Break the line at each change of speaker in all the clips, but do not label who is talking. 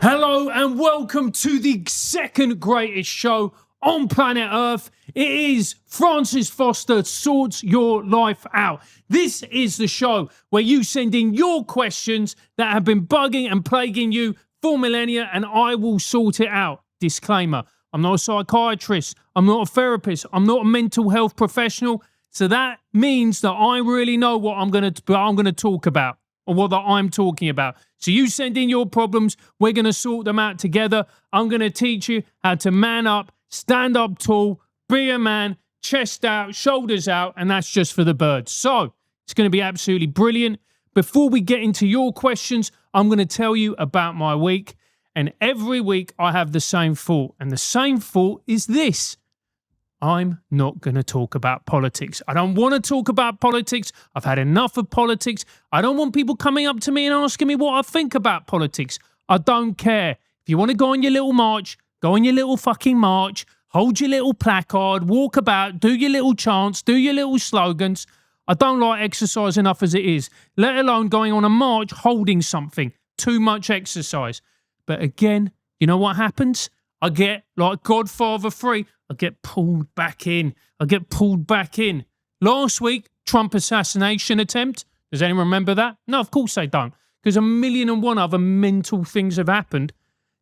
Hello and welcome to the second greatest show on planet Earth. It is Francis Foster Sorts Your Life Out. This is the show where you send in your questions that have been bugging and plaguing you for millennia and I will sort it out. Disclaimer, I'm not a psychiatrist, I'm not a therapist, I'm not a mental health professional, so that means that I really know what I'm going to talk about. Or what I'm talking about. So you send in your problems, we're going to sort them out together. I'm going to teach you how to man up, stand up tall, be a man, chest out, shoulders out, and that's just for the birds. So it's going to be absolutely brilliant. Before we get into your questions, I'm going to tell you about my week. And every week I have the same thought. And the same thought is this. I'm not going to talk about politics. I don't want to talk about politics. I've had enough of politics. I don't want people coming up to me and asking me what I think about politics. I don't care. If you want to go on your little march, go on your little fucking march, hold your little placard, walk about, do your little chants, do your little slogans. I don't like exercise enough as it is, let alone going on a march holding something. Too much exercise. But again, you know what happens? I get, like Godfather 3, I get pulled back in. Last week, Trump assassination attempt. Does anyone remember that? No, of course they don't. Because 1,000,001 other mental things have happened.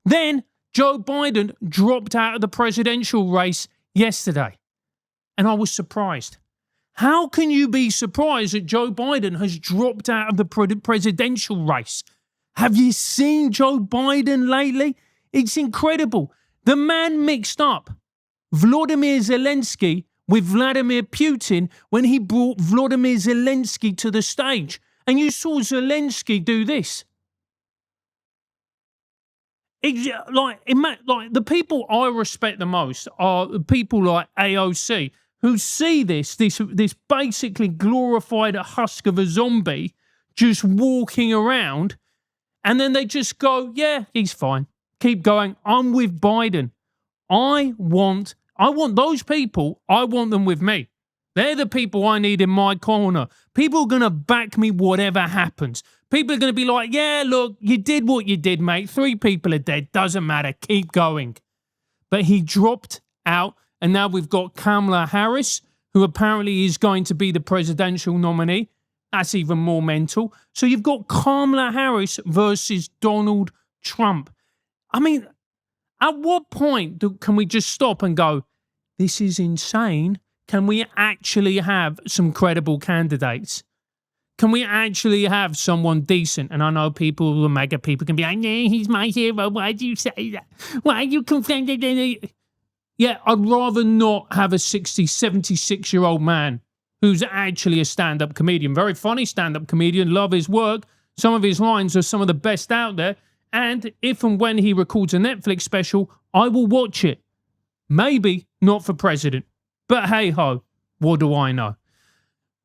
Then, Joe Biden dropped out of the presidential race yesterday. And I was surprised. How can you be surprised that Joe Biden has dropped out of the presidential race? Have you seen Joe Biden lately? It's incredible. The man mixed up Volodymyr Zelensky with Vladimir Putin when he brought Volodymyr Zelensky to the stage. And you saw Zelensky do this. Like the people I respect the most are the people like AOC who see this basically glorified husk of a zombie just walking around and then they just go, yeah, he's fine. Keep going. I'm with Biden. I want those people, I want them with me. They're the people I need in my corner. People are going to back me whatever happens. People are going to be like, yeah, look, you did what you did, mate. 3 people are dead. Doesn't matter. Keep going. But he dropped out, and now we've got Kamala Harris, who apparently is going to be the presidential nominee. That's even more mental. So you've got Kamala Harris versus Donald Trump. I mean, at what point can we just stop and go, this is insane? Can we actually have some credible candidates? Can we actually have someone decent? And I know people, the mega people, can be like, yeah, he's my hero. Why do you say that? Why are you conflicted? Yeah, I'd rather not have a 60, 76-year-old man who's actually a stand-up comedian. Very funny stand-up comedian, love his work. Some of his lines are some of the best out there. And if and when he records a Netflix special, I will watch it. Maybe not for president. But hey-ho, what do I know?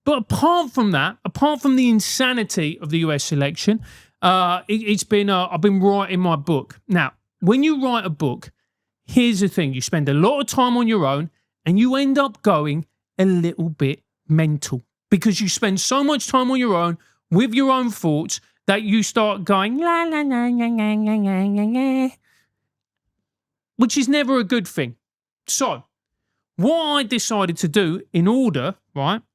But apart from that, apart from the insanity of the US election, I've been writing my book. Now, when you write a book, here's the thing. You spend a lot of time on your own and you end up going a little bit mental because you spend so much time on your own with your own thoughts that you start going, la, la, la, la, la, la, la, la, which is never a good thing. So, what I decided to do in order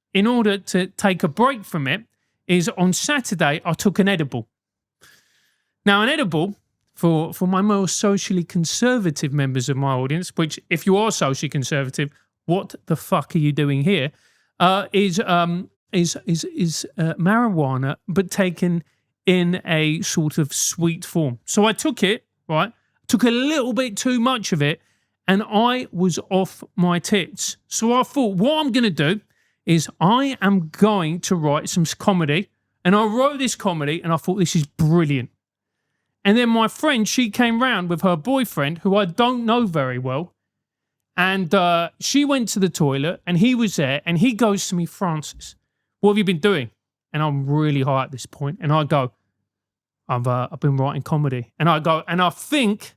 to take a break from it is on Saturday, I took an edible. Now, an edible, for my more socially conservative members of my audience, which if you are socially conservative, what the fuck are you doing here? Is marijuana, but taken in a sort of sweet form. So I took it, right? Took a little bit too much of it, and I was off my tits. So I thought, what I'm going to do is I am going to write some comedy. And I wrote this comedy, and I thought, this is brilliant. And then my friend, she came round with her boyfriend, who I don't know very well. And she went to the toilet, and he was there, and he goes to me, Francis, what have you been doing? And I'm really high at this point. And I go, I've been writing comedy. And I go, and I think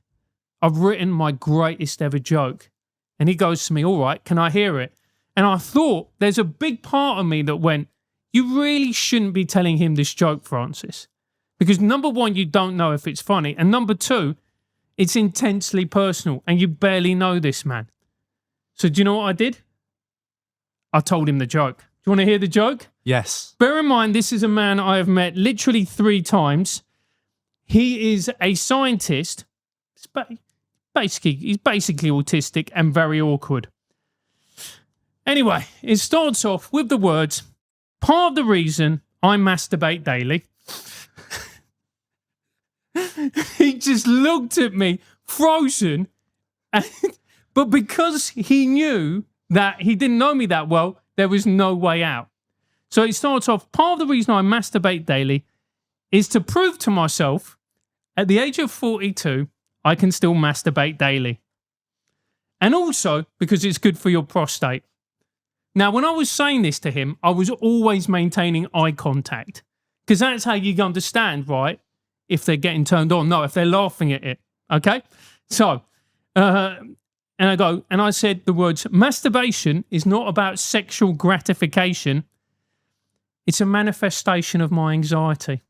I've written my greatest ever joke. And he goes to me, all right, can I hear it? And I thought there's a big part of me that went, you really shouldn't be telling him this joke, Francis. Because number one, you don't know if it's funny. And number two, It's intensely personal, and you barely know this man. So do you know what I did? I told him the joke. Do you want to hear the joke?
Yes.
Bear in mind, this is a man I have met literally 3 times. He is a scientist. He's basically autistic and very awkward. Anyway, it starts off with the words, part of the reason I masturbate daily. He just looked at me, frozen, but because he knew that he didn't know me that well, there was no way out. So it starts off, part of the reason I masturbate daily is to prove to myself, at the age of 42, I can still masturbate daily. And also because it's good for your prostate. Now, when I was saying this to him, I was always maintaining eye contact, because that's how you understand, right, if they're getting turned on. No, if they're laughing at it, okay? So, and I said the words, masturbation is not about sexual gratification. It's a manifestation of my anxiety.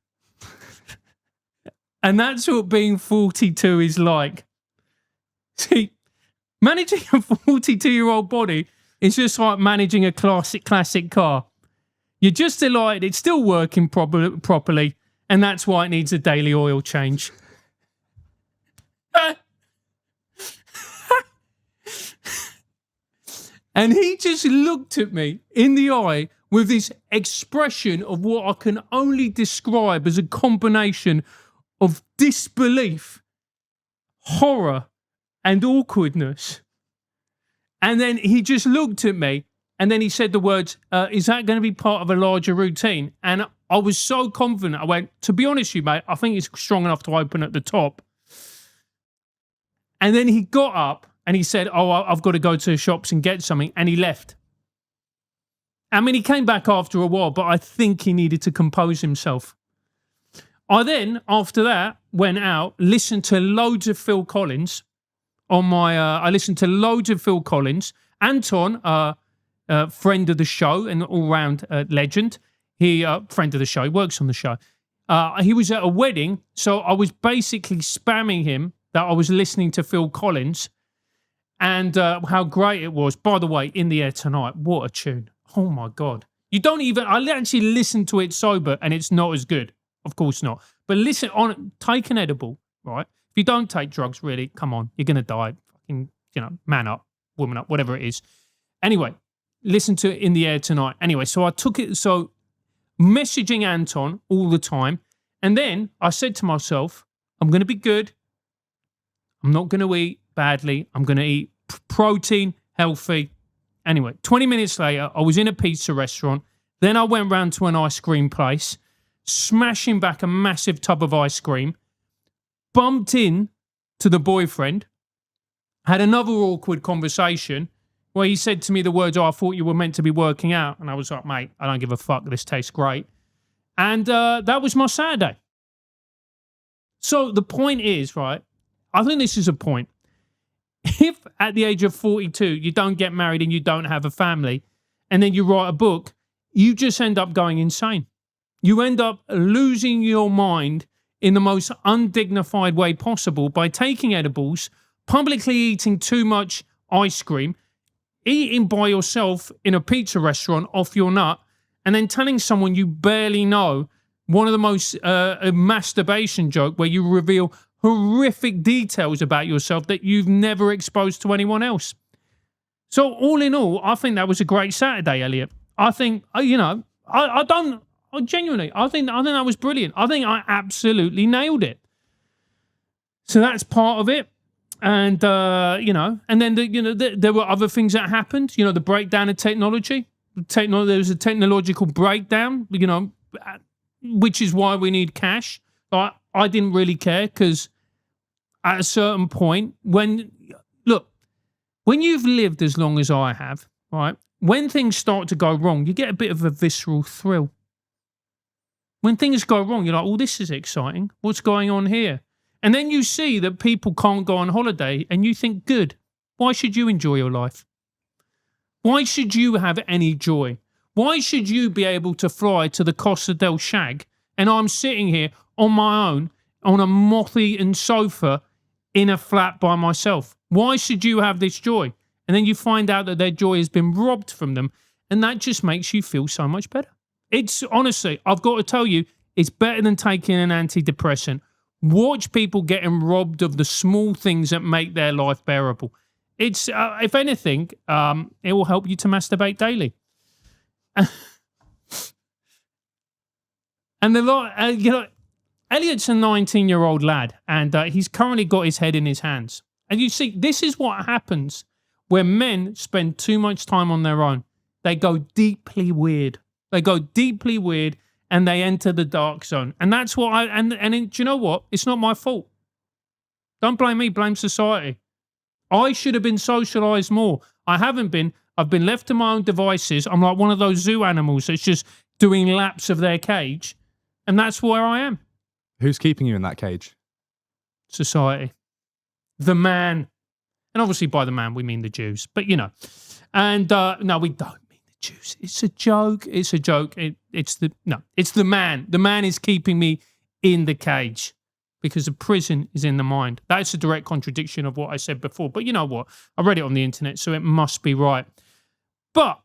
And that's what being 42 is like. See, managing a 42-year-old body is just like managing a classic car. You're just delighted it's still working properly, and that's why it needs a daily oil change. And he just looked at me in the eye with this expression of what I can only describe as a combination of disbelief, horror, and awkwardness. And then he just looked at me, and then he said the words, is that going to be part of a larger routine? And I was so confident. I went, to be honest with you, mate, I think it's strong enough to open at the top. And then he got up and he said, oh, I've got to go to the shops and get something. And he left. I mean, he came back after a while, but I think he needed to compose himself. I then, after that, went out, listened to loads of Phil Collins on my, I listened to loads of Phil Collins. Anton, friend of the show and all-round legend, he, friend of the show, he works on the show. He was at a wedding, so I was basically spamming him that I was listening to Phil Collins and how great it was. By the way, In the Air Tonight, what a tune. Oh my God. You don't even, I actually listened to it sober and it's not as good. Of course not. But listen, take an edible, right? If you don't take drugs, really, come on, you're going to die. Fucking, man up, woman up, whatever it is. Anyway, listen to it In the Air Tonight. Anyway, so I took it, so messaging Anton all the time. And then I said to myself, I'm going to be good. I'm not going to eat badly. I'm going to eat protein, healthy. Anyway, 20 minutes later, I was in a pizza restaurant. Then I went round to an ice cream place, smashing back a massive tub of ice cream, bumped in to the boyfriend, had another awkward conversation where he said to me the words, oh, I thought you were meant to be working out. And I was like, mate, I don't give a fuck. This tastes great. And that was my Saturday. So the point is, right, I think this is a point. If at the age of 42, you don't get married and you don't have a family, and then you write a book, you just end up going insane. You end up losing your mind in the most undignified way possible by taking edibles, publicly eating too much ice cream, eating by yourself in a pizza restaurant off your nut, and then telling someone you barely know one of the most a masturbation joke where you reveal horrific details about yourself that you've never exposed to anyone else. So all in all, I think that was a great Saturday, Elliot. I think, I genuinely, I think that was brilliant. I think I absolutely nailed it. So that's part of it. And, and then, there were other things that happened, the breakdown of technology. There was a technological breakdown, which is why we need cash. I didn't really care because at a certain point, when you've lived as long as I have, right, when things start to go wrong, you get a bit of a visceral thrill. When things go wrong, you're like, oh, this is exciting. What's going on here? And then you see that people can't go on holiday and you think, good. Why should you enjoy your life? Why should you have any joy? Why should you be able to fly to the Costa del Shag and I'm sitting here on my own on a moth-eaten sofa in a flat by myself. Why should you have this joy? And then you find out that their joy has been robbed from them, and that just makes you feel so much better. It's honestly, I've got to tell you, it's better than taking an antidepressant. Watch people getting robbed of the small things that make their life bearable. It's, if anything, it will help you to masturbate daily. And Elliot's a 19-year-old lad, and he's currently got his head in his hands. And you see, this is what happens when men spend too much time on their own. They go deeply weird. And they enter the dark zone. And that's what do you know what? It's not my fault. Don't blame me, blame society. I should have been socialized more. I haven't been. I've been left to my own devices. I'm like one of those zoo animals that's just doing laps of their cage. And that's where I am.
Who's keeping you in that cage?
Society. The man. And obviously by the man, we mean the Jews. But, And no, we don't mean the Jews. It's a joke. It's a joke. It's the man. The man is keeping me in the cage because the prison is in the mind. That's a direct contradiction of what I said before. But you know what? I read it on the internet, so it must be right. But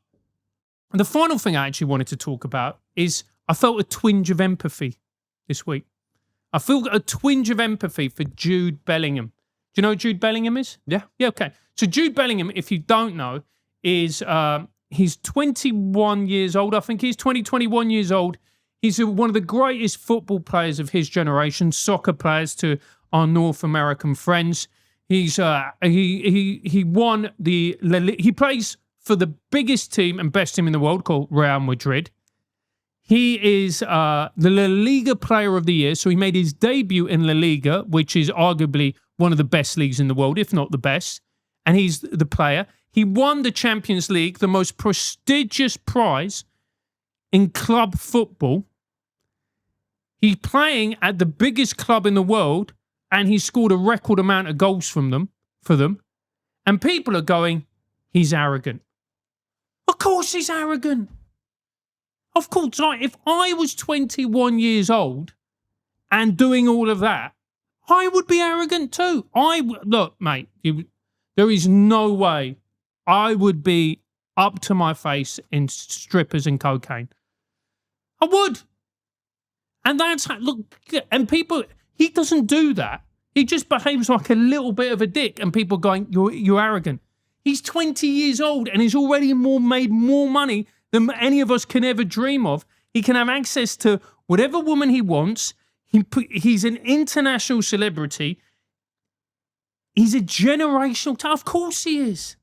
the final thing I actually wanted to talk about is I felt a twinge of empathy this week. I feel a twinge of empathy for Jude Bellingham. Do you know who Jude Bellingham is?
Yeah.
Yeah, okay. So Jude Bellingham, if you don't know, is he's 21 years old. I think he's 21 years old. He's one of the greatest football players of his generation, soccer players to our North American friends. He's he won he plays for the biggest team and best team in the world called Real Madrid. He is the La Liga Player of the Year, so he made his debut in La Liga, which is arguably one of the best leagues in the world, if not the best, and he's the player. He won the Champions League, the most prestigious prize in club football. He's playing at the biggest club in the world, and he scored a record amount of goals for them. And people are going, he's arrogant. Of course he's arrogant. Of course, like if I was 21 years old and doing all of that, I would be arrogant too. Look, mate, there is no way I would be up to my face in strippers and cocaine. I would. And he doesn't do that. He just behaves like a little bit of a dick and people going, you're arrogant. He's 20 years old and he's already made more money than any of us can ever dream of. He can have access to whatever woman he wants. He's an international celebrity. He's a generational talent. Of course he is.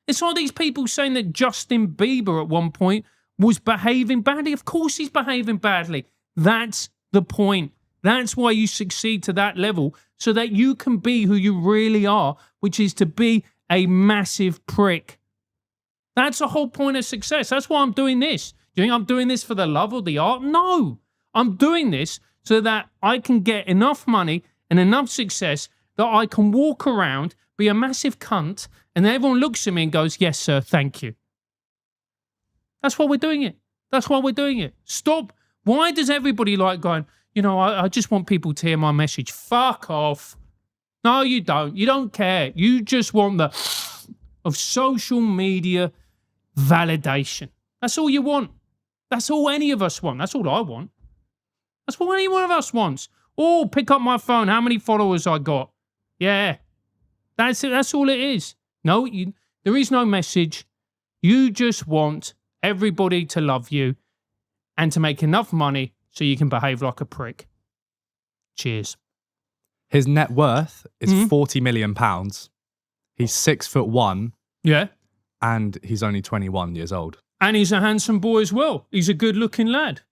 It's like these people saying that Justin Bieber at one point was behaving badly. Of course he's behaving badly. That's the point. That's why you succeed to that level, so that you can be who you really are, which is to be a massive prick. That's the whole point of success. That's why I'm doing this. Do you think I'm doing this for the love of the art? No. I'm doing this so that I can get enough money and enough success that I can walk around, be a massive cunt, and then everyone looks at me and goes, yes, sir, thank you. That's why we're doing it. That's why we're doing it. Stop. Why does everybody like going, I just want people to hear my message? Fuck off. No, you don't. You don't care. You just want the of social media validation. That's all you want. That's all any of us want. That's all I want. That's what any one of us wants. Oh, pick up my phone. How many followers I got? Yeah. That's it. That's all it is. No, there is no message. You just want everybody to love you and to make enough money so you can behave like a prick. Cheers.
His net worth is £40 million. He's 6'1".
Yeah.
And he's only 21 years old.
And he's a handsome boy as well. He's a good looking lad.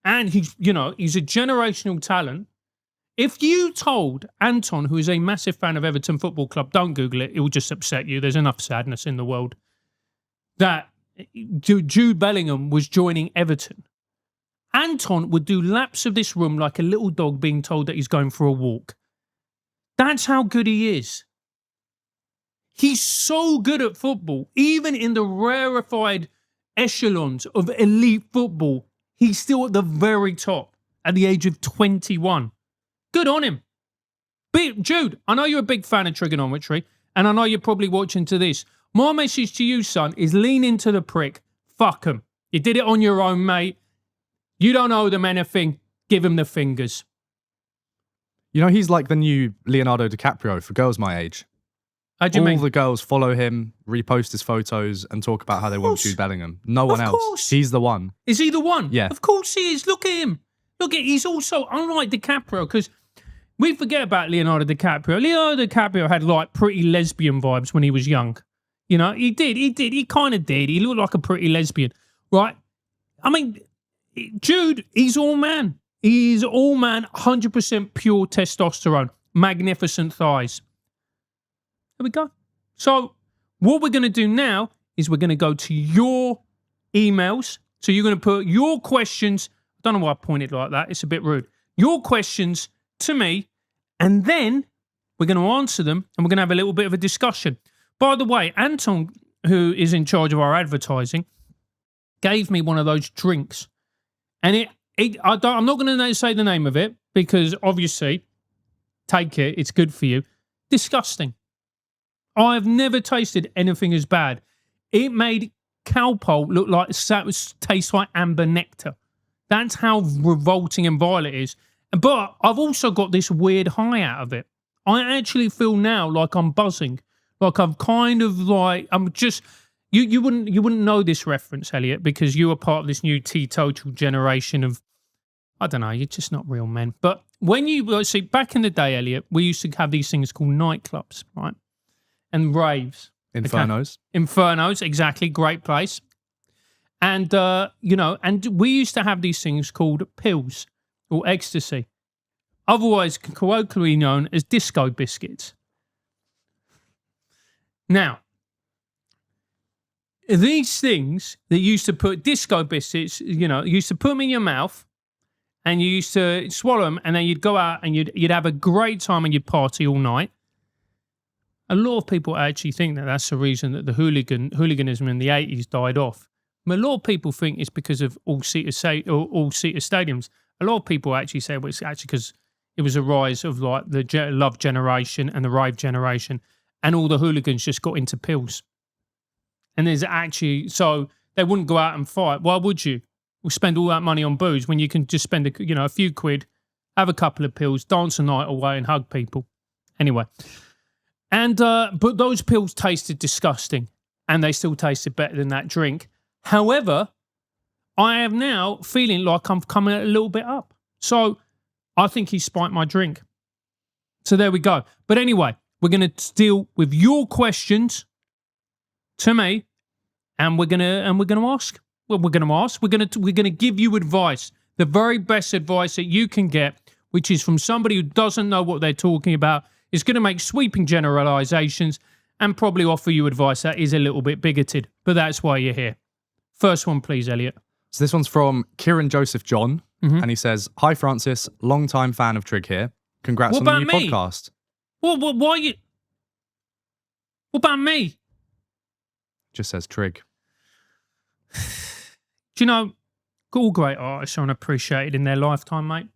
And he's a generational talent. If you told Anton, who is a massive fan of Everton Football Club, don't Google it, it will just upset you. There's enough sadness in the world. That Jude Bellingham was joining Everton. Anton would do laps of this room like a little dog being told that he's going for a walk. That's how good he is. He's so good at football, even in the rarefied echelons of elite football, he's still at the very top at the age of 21. Good on him. Jude, I know you're a big fan of trigonometry, and I know you're probably watching to this. My message to you, son, is lean into the prick. Fuck them. You did it on your own, mate. You don't owe them anything. Give them the fingers.
You know, he's like the new Leonardo DiCaprio for girls my age.
How do you mean?
All the girls follow him, repost his photos, and talk about how they want Jude Bellingham. No one else.
Course.
He's the one.
Is he the one?
Yeah.
Of course he is. Look at him. He's also, unlike DiCaprio, because we forget about Leonardo DiCaprio. Leonardo DiCaprio had like pretty lesbian vibes when he was young. You know, he kind of did. He looked like a pretty lesbian, right? I mean, Jude, he's all man. He's all man, 100% pure testosterone, magnificent thighs. There we go. So what we're going to do now is we're going to go to your emails. So you're going to put your questions. I don't know why I pointed like that. It's a bit rude. Your questions to me, and then we're going to answer them, and we're going to have a little bit of a discussion. By the way, Anton, who is in charge of our advertising, gave me one of those drinks. And I'm not going to say the name of it because obviously, take it, it's good for you. Disgusting. I've never tasted anything as bad. It made Calpol look like tastes like amber nectar. That's how revolting and vile it is. But I've also got this weird high out of it. I actually feel now like I'm buzzing. Like I'm kind of like, I'm just, you wouldn't know this reference, Elliot, because you are part of this new teetotal generation of, I don't know, you're just not real men. But when you see, back in the day, Elliot, we used to have these things called nightclubs, right? And raves.
Infernos.
Okay? Infernos, exactly. Great place. And, and we used to have these things called pills or ecstasy, otherwise colloquially known as disco biscuits. Now, these things that used to put disco biscuits, used to put them in your mouth and you used to swallow them and then you'd go out and you'd have a great time and you'd party all night. A lot of people actually think that that's the reason that the hooliganism in the 80s died off. A lot of people think it's because of all-seater stadiums. A lot of people actually say it's actually because it was a rise of like the love generation and the rave generation, and all the hooligans just got into pills. And there's actually, so they wouldn't go out and fight. Why would you? We'll spend all that money on booze when you can just spend a few quid, have a couple of pills, dance a night away, and hug people. Anyway, and but those pills tasted disgusting, and they still tasted better than that drink. However, I am now feeling like I'm coming a little bit up. So I think he spiked my drink. So there we go. But anyway, we're going to deal with your questions to me, and we're going to ask. Well, we're going to give you advice, the very best advice that you can get, which is from somebody who doesn't know what they're talking about. It's going to make sweeping generalizations and probably offer you advice that is a little bit bigoted, but that's why you're here. First one, please, Elliot.
So this one's from Kieran Joseph John, and he says, "Hi, Francis, long-time fan of Trig here. Congrats on the new podcast."
Why are you... What about me?
Just says Trig.
Do you know, all great artists are unappreciated in their lifetime, mate.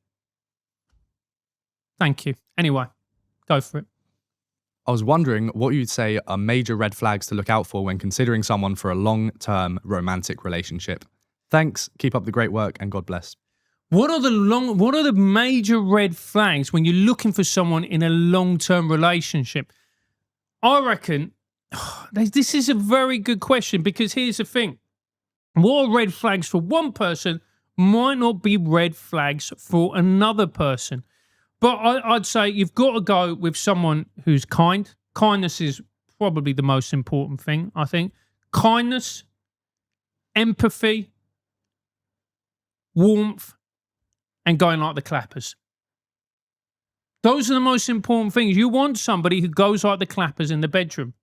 Thank you. Anyway, go for it.
I was wondering what you'd say are major red flags to look out for when considering someone for a long-term romantic relationship. Thanks, keep up the great work, and God bless.
What are the major red flags when you're looking for someone in a long-term relationship? I reckon this is a very good question, because here's the thing. What are red flags for one person might not be red flags for another person. But I'd say you've got to go with someone who's kind. Kindness is probably the most important thing, I think. Kindness, empathy, warmth, and going like the Clappers. Those are the most important things. You want somebody who goes like the Clappers in the bedroom.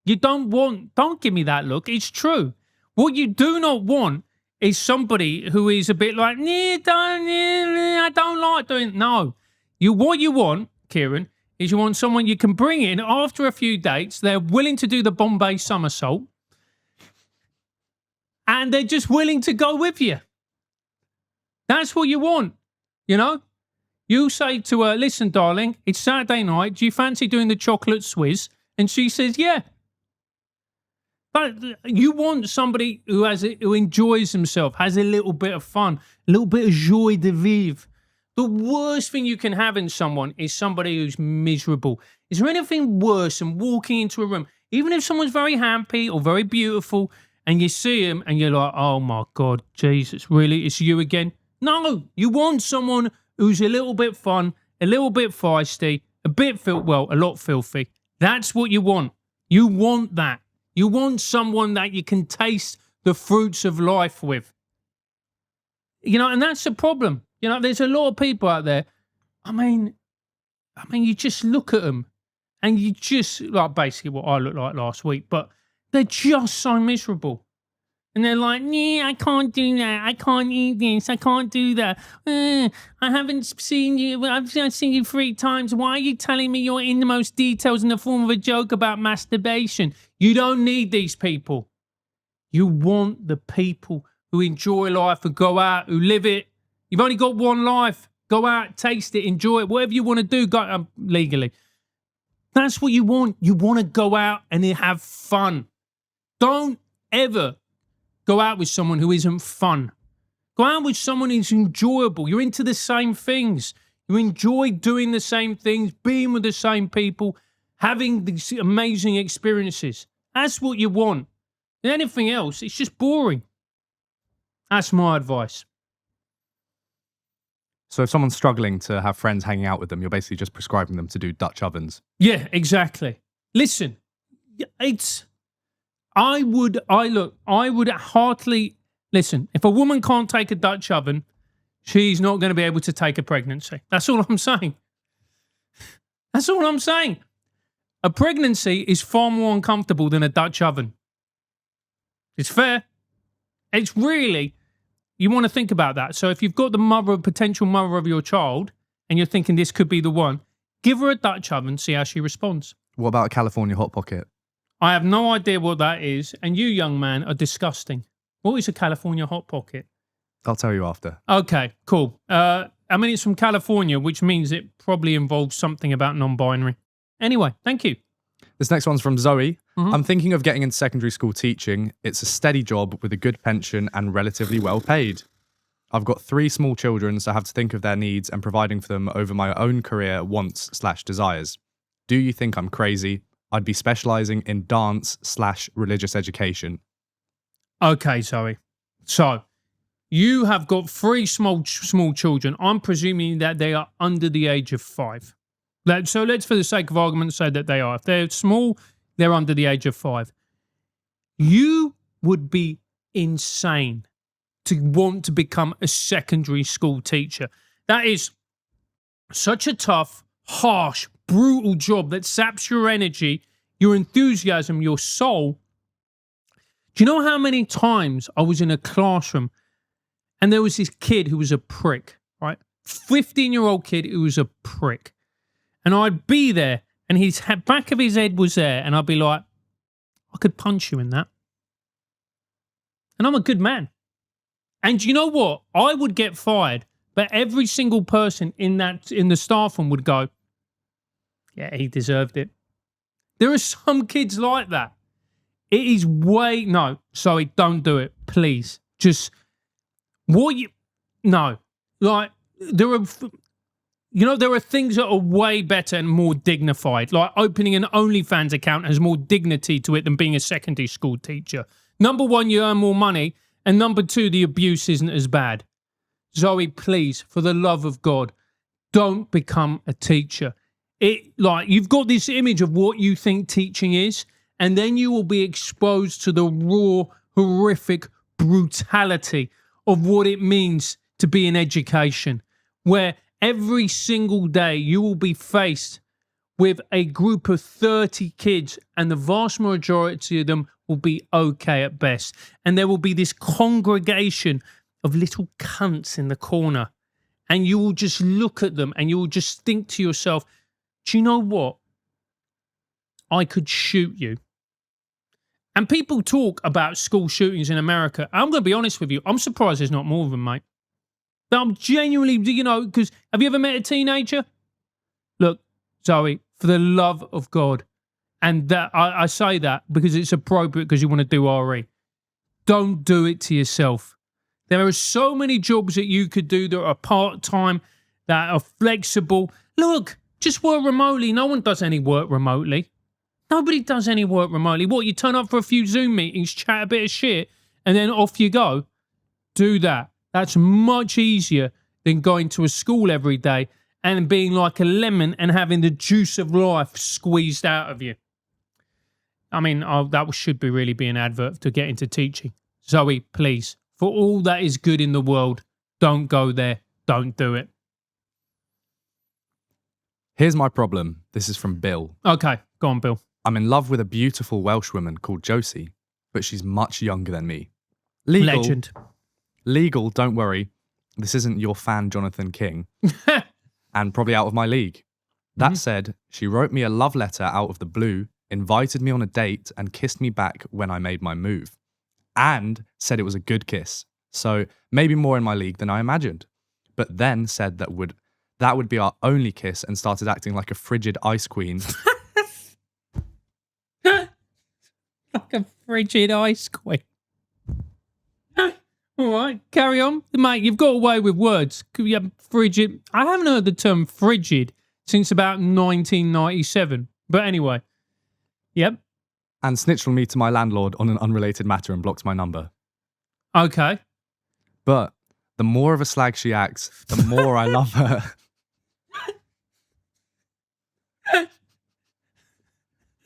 You don't give me that look. It's true. What you do not want is somebody who is a bit like, I don't like doing. No. What you want, Kieran, is you want someone you can bring in after a few dates. They're willing to do the Bombay somersault. And they're just willing to go with you. That's what you want, you know? You say to her, listen, darling, it's Saturday night. Do you fancy doing the chocolate Swizz? And she says, yeah. But you want somebody who enjoys himself, has a little bit of fun, a little bit of joie de vivre. The worst thing you can have in someone is somebody who's miserable. Is there anything worse than walking into a room, even if someone's very happy or very beautiful, and you see him and you're like, oh my God, Jesus, really? It's you again? No, you want someone who's a little bit fun, a little bit feisty, a lot filthy. That's what you want. You want that. You want someone that you can taste the fruits of life with. And that's the problem. There's a lot of people out there. I mean, you just look at them and you just, like basically what I looked like last week, but they're just so miserable. And they're like, yeah, I can't do that. I can't eat this. I can't do that. I haven't seen you. I've seen you 3 times. Why are you telling me your innermost details in the form of a joke about masturbation? You don't need these people. You want the people who enjoy life, who go out, who live it. You've only got one life. Go out, taste it, enjoy it. Whatever you want to do, go legally. That's what you want. You want to go out and have fun. Don't ever go out with someone who isn't fun. Go out with someone who's enjoyable. You're into the same things. You enjoy doing the same things, being with the same people, having these amazing experiences. That's what you want. And anything else, it's just boring. That's my advice.
So if someone's struggling to have friends hanging out with them, you're basically just prescribing them to do Dutch ovens.
Yeah, exactly. Listen, I would heartily listen. If a woman can't take a Dutch oven, she's not going to be able to take a pregnancy. That's all I'm saying. That's all I'm saying. A pregnancy is far more uncomfortable than a Dutch oven. It's fair. It's really, you want to think about that. So if you've got the potential mother of your child, and you're thinking this could be the one, give her a Dutch oven, see how she responds.
What about a California Hot Pocket?
I have no idea what that is, and you, young man, are disgusting. What is a California Hot Pocket?
I'll tell you after.
Okay, cool. It's from California, which means it probably involves something about non-binary. Anyway, thank you.
This next one's from Zoe.
Mm-hmm.
I'm thinking of getting into secondary school teaching. It's a steady job with a good pension and relatively well paid. I've got 3 small children, so I have to think of their needs and providing for them over my own career wants/desires. Do you think I'm crazy? I'd be specialising in dance/religious education. Okay,
Zoe. So, you have got 3 small children. I'm presuming that they are under the age of 5. So let's, for the sake of argument, say that they are. If they're small, they're under the age of 5. You would be insane to want to become a secondary school teacher. That is such a tough, harsh, brutal job that saps your energy, your enthusiasm, your soul. Do you know how many times I was in a classroom and there was this kid who was a prick, right? 15-year-old kid who was a prick. And I'd be there and his back of his head was there and I'd be like, I could punch you in that. And I'm a good man. And you know what? I would get fired, but every single person in the staff room would go, yeah, he deserved it. There are some kids like that. It is no, sorry, don't do it, please. No. Like, there are things that are way better and more dignified. Like opening an OnlyFans account has more dignity to it than being a secondary school teacher. Number 1, you earn more money. And number 2, the abuse isn't as bad. Zoe, please, for the love of God, don't become a teacher. You've got this image of what you think teaching is, and then you will be exposed to the raw, horrific brutality of what it means to be in education, where every single day you will be faced with a group of 30 kids, and the vast majority of them will be okay at best. And there will be this congregation of little cunts in the corner. And you will just look at them and you will just think to yourself, do you know what? I could shoot you. And people talk about school shootings in America. I'm going to be honest with you. I'm surprised there's not more of them, mate. That I'm genuinely, because have you ever met a teenager? Look, Zoe, for the love of God, and that I say that because it's appropriate because you want to do RE. Don't do it to yourself. There are so many jobs that you could do that are part-time, that are flexible. Look, just work remotely. No one does any work remotely. Nobody does any work remotely. What, you turn up for a few Zoom meetings, chat a bit of shit, and then off you go? Do that. That's much easier than going to a school every day and being like a lemon and having the juice of life squeezed out of you. I mean, that should be really be an advert to get into teaching. Zoe, please, for all that is good in the world, don't go there. Don't do it.
Here's my problem. This is from Bill.
Okay, go on, Bill.
I'm in love with a beautiful Welsh woman called Josie, but she's much younger than me. Legal, don't worry. This isn't your fan Jonathan King. And probably out of my league. That said, she wrote me a love letter out of the blue, invited me on a date, and kissed me back when I made my move. And said it was a good kiss. So maybe more in my league than I imagined. But then said that would be our only kiss and started acting like a frigid ice queen.
Like a frigid ice queen. All right, carry on. Mate, you've got away with words. Frigid. I haven't heard the term frigid since about 1997. But anyway, yep.
And snitched on me to my landlord on an unrelated matter and blocked my number.
Okay.
But the more of a slag she acts, the more I love her.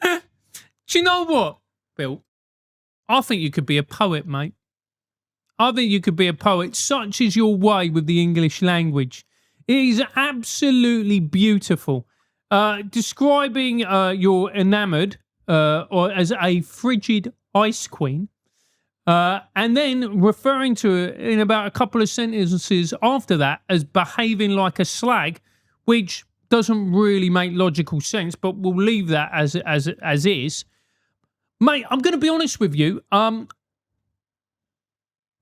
Do you know what, Bill? I think you could be a poet, mate. I think you could be a poet. Such is your way with the English language. It is absolutely beautiful. Describing your enamoured or as a frigid ice queen, and then referring to it in about a couple of sentences after that as behaving like a slag, which doesn't really make logical sense, but we'll leave that as is. Mate, I'm going to be honest with you.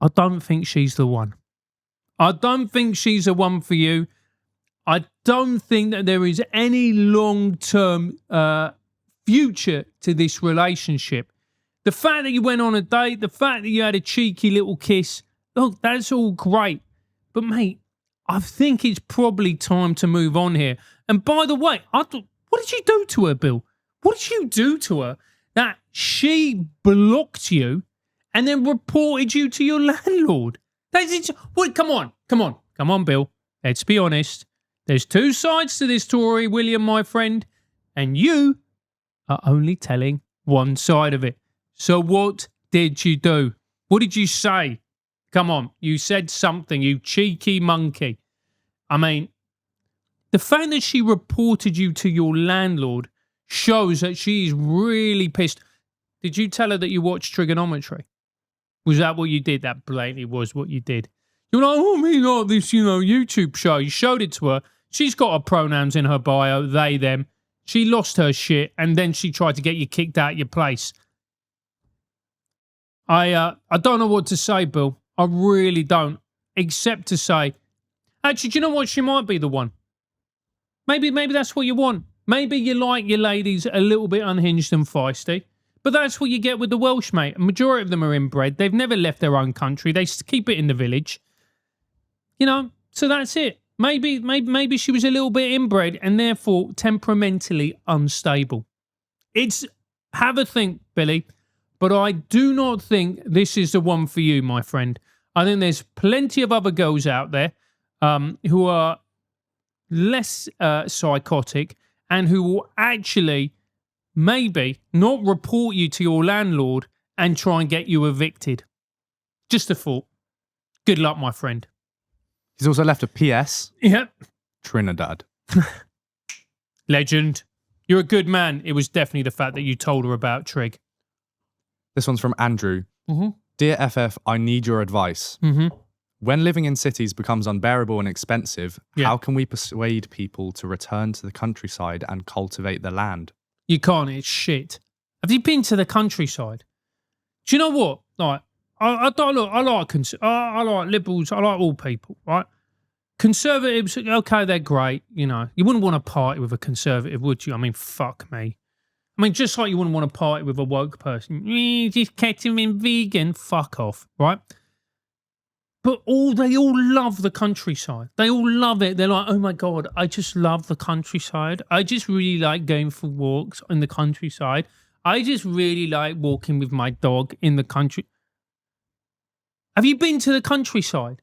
I don't think she's the one. I don't think she's the one for you. I don't think that there is any long-term future to this relationship. The fact that you went on a date, the fact that you had a cheeky little kiss, look, that's all great. But, mate, I think it's probably time to move on here. And by the way, what did you do to her, Bill? What did you do to her that she blocked you and then reported you to your landlord? Come on, Bill. Let's be honest. There's two sides to this story, William, my friend, and you are only telling one side of it. So what did you do? What did you say? Come on, you said something, you cheeky monkey. I mean, the fact that she reported you to your landlord shows that she's really pissed. Did you tell her that you watched TRIGGERnometry? Was that what you did? That blatantly was what you did. You're like, oh, me like this, YouTube show. You showed it to her. She's got her pronouns in her bio, they, them. She lost her shit, and then she tried to get you kicked out of your place. I don't know what to say, Bill. I really don't. Except to say, actually, do you know what? She might be the one. Maybe that's what you want. Maybe you like your ladies a little bit unhinged and feisty. But that's what you get with the Welsh, mate. A majority of them are inbred. They've never left their own country. They keep it in the village. So that's it. Maybe she was a little bit inbred and therefore temperamentally unstable. Have a think, Billy. But I do not think this is the one for you, my friend. I think there's plenty of other girls out there who are less psychotic and who will actually maybe not report you to your landlord and try and get you evicted. Just a thought. Good luck, my friend.
He's also left a PS.
Yep.
Trinidad.
Legend. You're a good man. It was definitely the fact that you told her about Trig.
This one's from Andrew. Mm-hmm. Dear FF, I need your advice.
Mm-hmm.
When living in cities becomes unbearable and expensive, how can we persuade people to return to the countryside and cultivate the land?
You can't. It's shit. Have you been to the countryside? Do you know what? Like, I like liberals. I like all people, right? Conservatives, okay, they're great. You know, you wouldn't want to party with a conservative, would you? I mean, fuck me. I mean, just like you wouldn't want to party with a woke person. Just catch him in vegan. Fuck off, right? But they all love the countryside. They all love it. They're like, oh my God, I just love the countryside. I just really like going for walks in the countryside. I just really like walking with my dog in the country. Have you been to the countryside?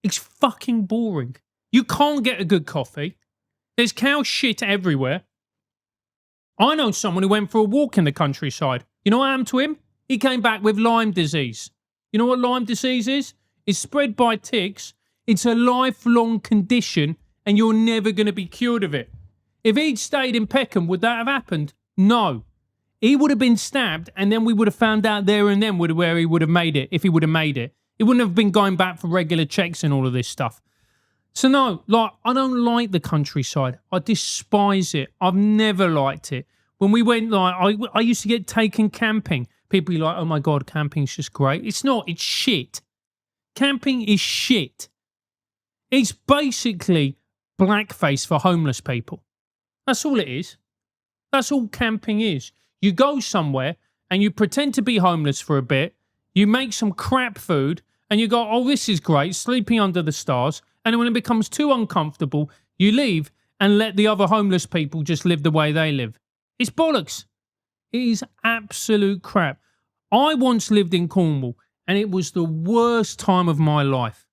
It's fucking boring. You can't get a good coffee. There's cow shit everywhere. I know someone who went for a walk in the countryside. You know what happened to him? He came back with Lyme disease. You know what Lyme disease is? It's spread by ticks. It's a lifelong condition and you're never going to be cured of it. If he'd stayed in Peckham, would that have happened? No. He would have been stabbed and then we would have found out there and then where he would have made it, if he would have made it. He wouldn't have been going back for regular checks and all of this stuff. So no, like, I don't like the countryside. I despise it. I've never liked it. When we went, like, I used to get taken camping. People be like, oh my God, camping's just great. It's not, it's shit. Camping is shit. It's basically blackface for homeless people. That's all it is. That's all camping is. You go somewhere and you pretend to be homeless for a bit. You make some crap food and you go, oh, this is great, sleeping under the stars. And when it becomes too uncomfortable, you leave and let the other homeless people just live the way they live. It's bollocks. It is absolute crap. I once lived in Cornwall and it was the worst time of my life.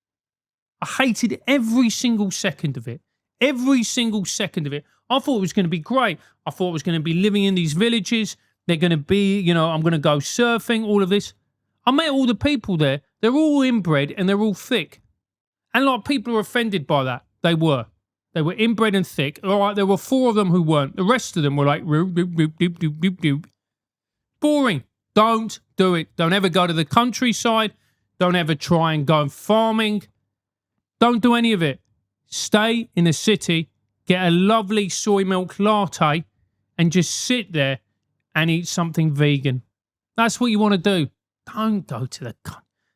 I hated every single second of it. Every single second of it. I thought it was going to be great. I thought I was going to be living in these villages. They're going to be, you know, I'm going to go surfing, all of this. I met all the people there. They're all inbred and they're all thick. And like, people are offended by that. They were. They were inbred and thick. All right, there were 4 of them who weren't. The rest of them were like, roop, roop, roop, roop, roop, roop, roop. Boring. Don't do it. Don't ever go to the countryside. Don't ever try and go farming. Don't do any of it. Stay in the city, get a lovely soy milk latte, and just sit there and eat something vegan. That's what you want to do. Don't go to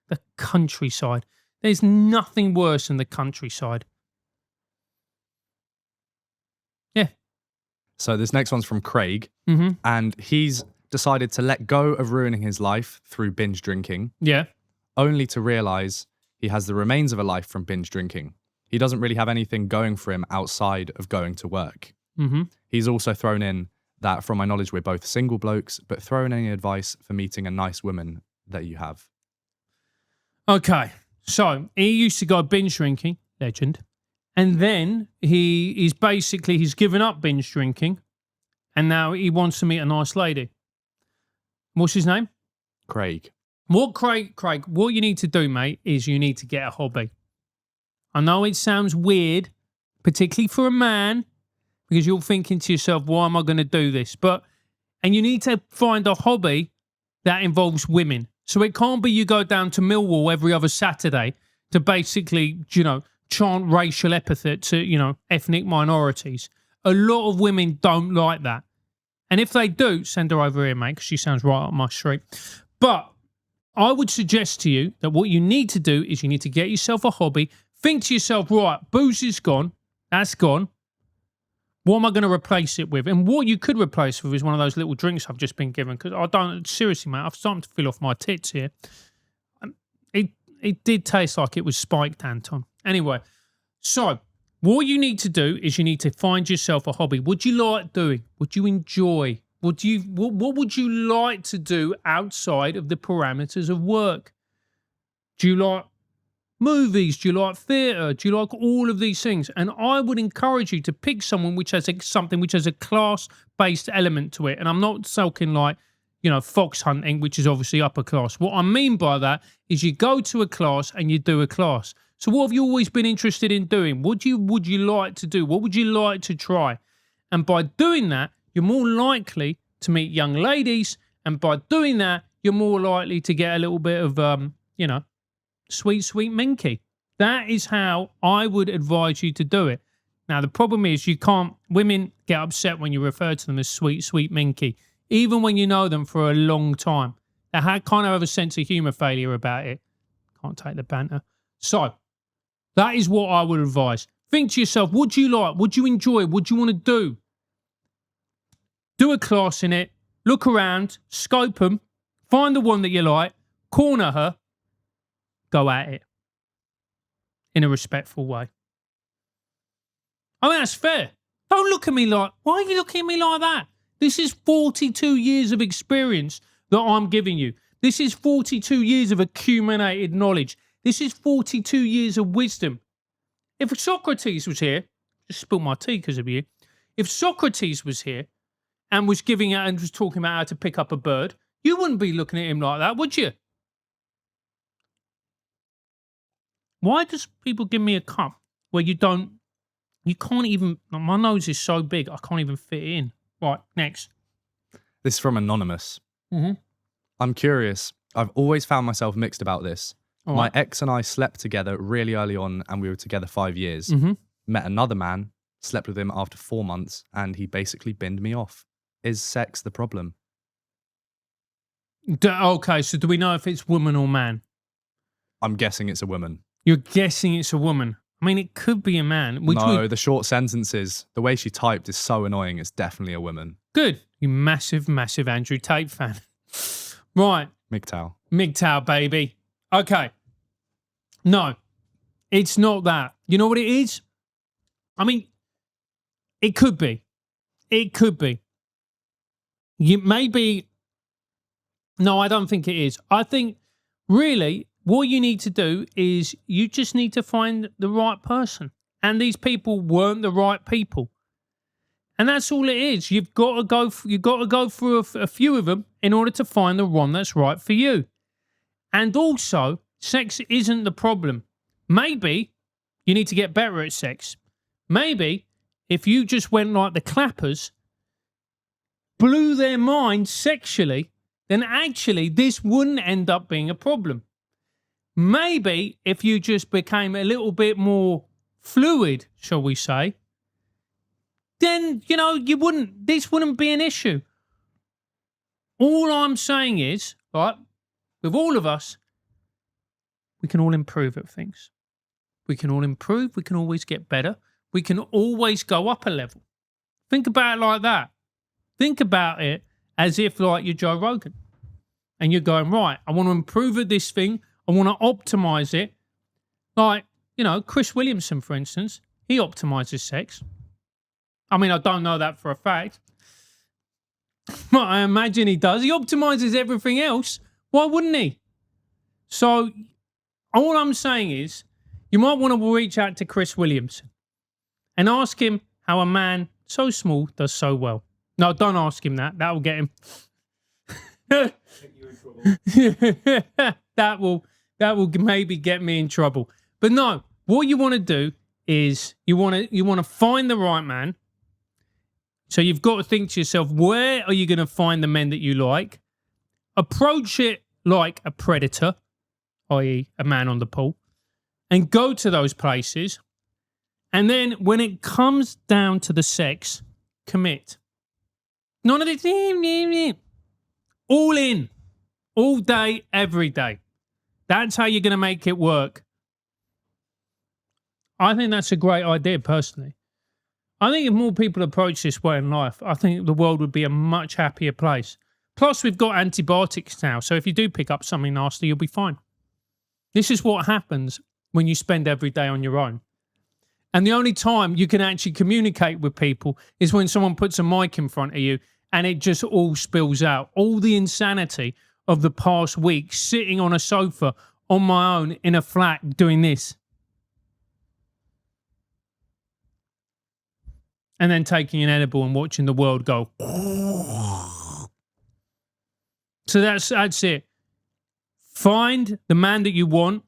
the countryside. There's nothing worse than the countryside. Yeah.
So this next one's from Craig,
Mm-hmm.
and he's decided to let go of ruining his life through binge drinking,
Yeah.
only to realize he has the remains of a life from binge drinking. He doesn't really have anything going for him outside of going to work.
Mm-hmm.
He's also thrown in that, from my knowledge, we're both single blokes, but throw in any advice for meeting a nice woman that you have.
Okay. So he used to go binge drinking, legend. And then he's given up binge drinking. And now he wants to meet a nice lady. What's his name?
Craig.
Craig, what you need to do, mate, is you need to get a hobby. I know it sounds weird, particularly for a man, because you're thinking to yourself, why am I going to do this? And you need to find a hobby that involves women. So it can't be you go down to Millwall every other Saturday to basically, you know, chant racial epithet to, you know, ethnic minorities. A lot of women don't like that. And if they do, send her over here, mate, because she sounds right up my street. But I would suggest to you that what you need to do is you need to get yourself a hobby. Think to yourself, right, booze is gone. That's gone. What am I going to replace it with? And what you could replace with is one of those little drinks I've just been given. Because I don't, seriously, mate, I'm starting to feel off my tits here. It did taste like it was spiked, Anton. Anyway, so what you need to do is you need to find yourself a hobby. What do you like doing? What do you enjoy? What would you like to do outside of the parameters of work? Do you like movies? Do you like theatre? Do you like all of these things? And I would encourage you to pick someone which has something which has a class-based element to it. And I'm not talking like, you know, fox hunting, which is obviously upper class. What I mean by that is you go to a class and you do a class. So what have you always been interested in doing? What would you like to do? What would you like to try? And by doing that, you're more likely to meet young ladies. And by doing that, you're more likely to get a little bit of, you know, sweet, sweet minky. That is how I would advise you to do it. Now, the problem is women get upset when you refer to them as sweet, sweet minky, even when you know them for a long time. They kind of have a sense of humour failure about it. Can't take the banter. So, That is what I would advise. Think to yourself, what do you like? What do you enjoy? What do you want to do? Do a class in it. Look around. Scope them. Find the one that you like. Corner her. Go at it. In a respectful way. I mean, that's fair. Don't look at me like, why are you looking at me like that? This is 42 years of experience that I'm giving you. This is 42 years of accumulated knowledge. This is 42 years of wisdom. If Socrates was here, just spilled my tea because of you. If Socrates was here and was giving out and was talking about how to pick up a bird, you wouldn't be looking at him like that, would you? Why does people give me a cup where you can't even, my nose is so big, I can't even fit it in. Right, next.
This is from Anonymous.
Mm-hmm.
I'm curious. I've always found myself mixed about this.
All
My
right.
ex and I slept together really early on and we were together 5 years.
Mm-hmm.
Met another man, slept with him after 4 months, and he basically binned me off. Is sex the problem?
Okay, so do we know if it's woman or man?
I'm guessing it's a woman.
You're guessing it's a woman. I mean, it could be a man.
No, the short sentences, the way she typed is so annoying. It's definitely a woman.
Good. You massive, massive Andrew Tate fan. Right.
MGTOW.
MGTOW, baby. Okay. No, it's not that. You know what it is? I mean, it could be. It could be. Maybe. No, I don't think it is. I think really what you need to do is you just need to find the right person. And these people weren't the right people. And that's all it is. You've got to go through a few of them in order to find the one that's right for you. And also, sex isn't the problem. Maybe you need to get better at sex. Maybe if you just went like the clappers, blew their mind sexually, then actually this wouldn't end up being a problem. Maybe if you just became a little bit more fluid, shall we say, then, this wouldn't be an issue. All I'm saying is, right, with all of us, we can all improve at things. We can all improve. We can always get better. We can always go up a level. Think about it like that. Think about it as if like you're Joe Rogan and you're going, right, I want to improve at this thing. I want to optimize it. Like, Chris Williamson, for instance, he optimizes sex. I mean, I don't know that for a fact, but I imagine he does. He optimizes everything else. Why wouldn't he? So all I'm saying is you might want to reach out to Chris Williamson and ask him how a man so small does so well. No, don't ask him that. That will get him. That will maybe get me in trouble. But no, what you want to do is you want to find the right man. So you've got to think to yourself, where are you going to find the men that you like? Approach it like a predator, i.e. a man on the pool, and go to those places. And then when it comes down to the sex, commit. None of this. All in. All day, every day. That's how you're going to make it work. I think that's a great idea, personally. I think if more people approach this way in life, I think the world would be a much happier place. Plus, we've got antibiotics now, so if you do pick up something nasty, you'll be fine. This is what happens when you spend every day on your own. And the only time you can actually communicate with people is when someone puts a mic in front of you and it just all spills out. All the insanity of the past week, sitting on a sofa on my own in a flat doing this. And then taking an edible and watching the world go. So that's it. Find the man that you want.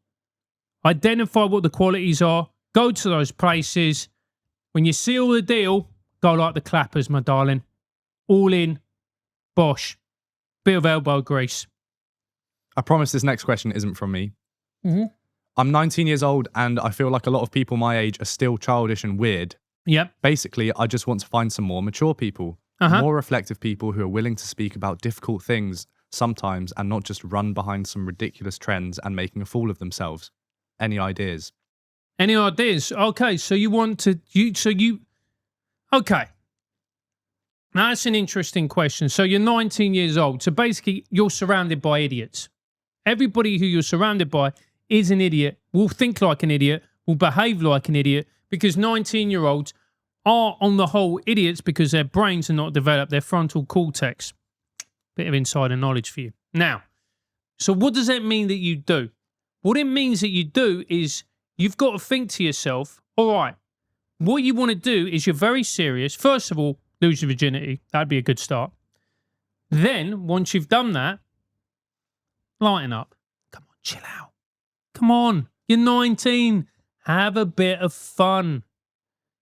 Identify what the qualities are. Go to those places. When you seal the deal, go like the clappers, my darling. All in. Bosh. Bit of elbow grease.
I promise this next question isn't from me.
Mm-hmm.
I'm 19 years old and I feel like a lot of people my age are still childish and weird.
Yep.
Basically, I just want to find some more mature people. More reflective people who are willing to speak about difficult things sometimes and not just run behind some ridiculous trends and making a fool of themselves. Any ideas?
Any ideas? Okay, so you want to okay. Now that's an interesting question. So you're 19 years old. So basically you're surrounded by idiots. Everybody who you're surrounded by is an idiot, will think like an idiot, will behave like an idiot, because 19-year-olds are on the whole idiots because their brains are not developed, their frontal cortex. Bit of insider knowledge for you. Now, so what does that mean that you do? What it means that you do is you've got to think to yourself, all right, what you want to do is you're very serious. First of all, lose your virginity. That'd be a good start. Then, once you've done that, lighten up. Come on, chill out. Come on, you're 19. Have a bit of fun.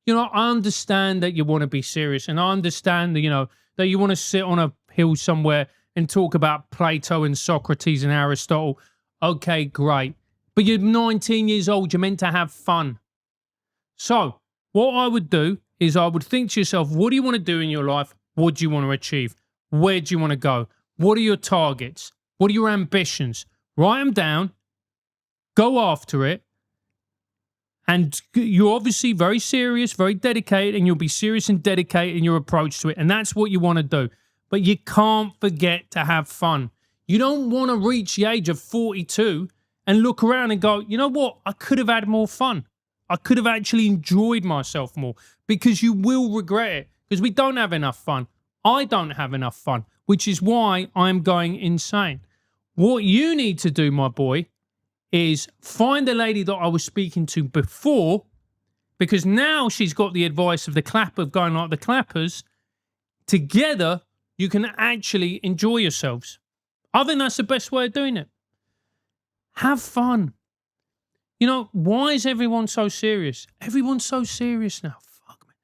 You know, I understand that you want to be serious, and I understand that, you know, that you want to sit on a hill somewhere and talk about Plato and Socrates and Aristotle. Okay, great. But you're 19 years old. You're meant to have fun. So what I would do is I would think to yourself, what do you want to do in your life? What do you want to achieve? Where do you want to go? What are your targets? What are your ambitions? Write them down. Go after it. And you're obviously very serious, very dedicated, and you'll be serious and dedicated in your approach to it. And that's what you want to do. But you can't forget to have fun. You don't want to reach the age of 42 and look around and go, you know what? I could have had more fun. I could have actually enjoyed myself more, because you will regret it, because we don't have enough fun. I don't have enough fun, which is why I'm going insane. What you need to do, my boy, is find the lady that I was speaking to before, because now she's got the advice of the clapper, of going like the clappers. Together, you can actually enjoy yourselves. I think that's the best way of doing it. Have fun. You know, why is everyone so serious? Everyone's so serious now. Fuck me.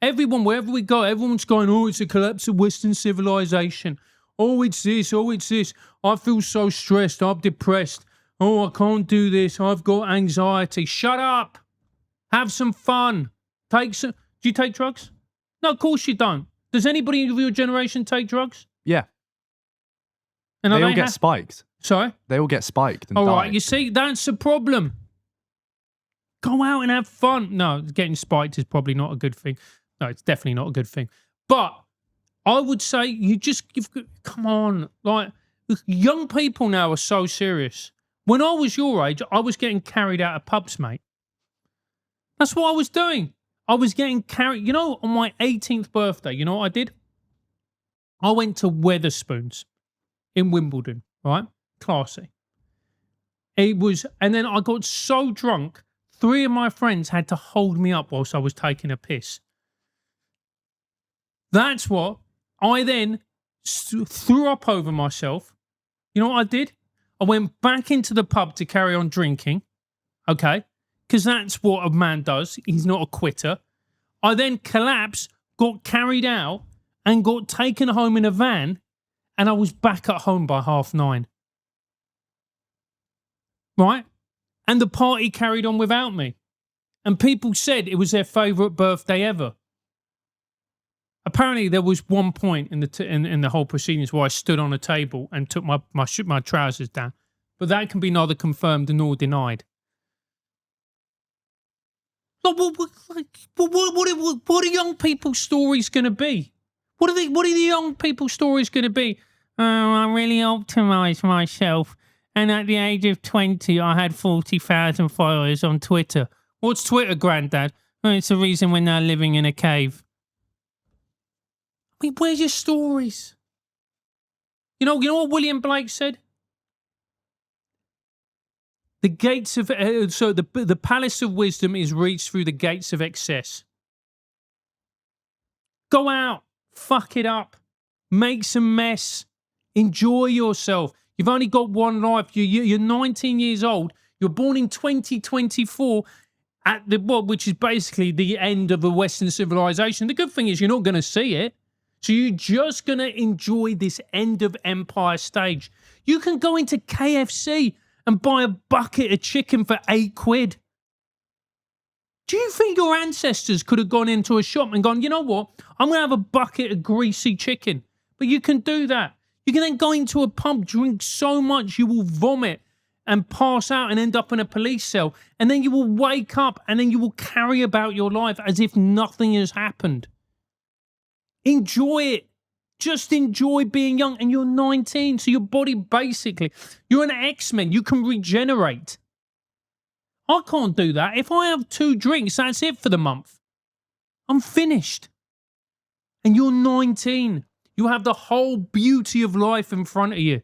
Everyone, wherever we go, everyone's going, oh, it's a collapse of Western civilization. Oh, it's this. Oh, it's this. I feel so stressed. I'm depressed. Oh, I can't do this. I've got anxiety. Shut up. Have some fun. Do you take drugs? No, of course you don't. Does anybody of your generation take drugs?
Yeah.
And
they all get spiked.
Sorry?
They all get spiked and
all
die.
Right, you see, that's the problem. Go out and have fun. No, getting spiked is probably not a good thing. No, it's definitely not a good thing. But I would say come on. Like, young people now are so serious. When I was your age, I was getting carried out of pubs, mate. That's what I was doing. I was getting carried. You know, on my 18th birthday, you know what I did? I went to Wetherspoons in Wimbledon, right? Classy. And then I got so drunk, 3 of my friends had to hold me up whilst I was taking a piss. That's what I then threw up over myself. You know what I did? I went back into the pub to carry on drinking, okay? Because that's what a man does. He's not a quitter. I then collapsed, got carried out, and got taken home in a van, and I was back at home by 9:30. Right? And the party carried on without me. And people said it was their favourite birthday ever. Apparently, there was one point in the whole proceedings where I stood on a table and took my trousers down. But that can be neither confirmed nor denied. What are young people's stories going to be? What are the young people's stories going to be? Oh, I really optimised myself. And at the age of 20, I had 40,000 followers on Twitter. What's Twitter, Grandad? Oh, it's the reason we're now living in a cave. I mean, where's your stories? You know what William Blake said? The gates of the palace of wisdom is reached through the gates of excess. Go out, fuck it up, make some mess, enjoy yourself. You've only got one life. You're 19 years old. You're born in 2024, which is basically the end of a Western civilization. The good thing is you're not going to see it. So you're just going to enjoy this end of empire stage. You can go into KFC and buy a bucket of chicken for £8. Do you think your ancestors could have gone into a shop and gone, you know what, I'm going to have a bucket of greasy chicken? But you can do that. You can then go into a pub, drink so much you will vomit, and pass out and end up in a police cell. And then you will wake up and then you will carry about your life as if nothing has happened. Enjoy it. Just enjoy being young. And you're 19, so your body basically, you're an X-Men. You can regenerate. I can't do that. If I have 2 drinks, that's it for the month. I'm finished. And you're 19. You have the whole beauty of life in front of you.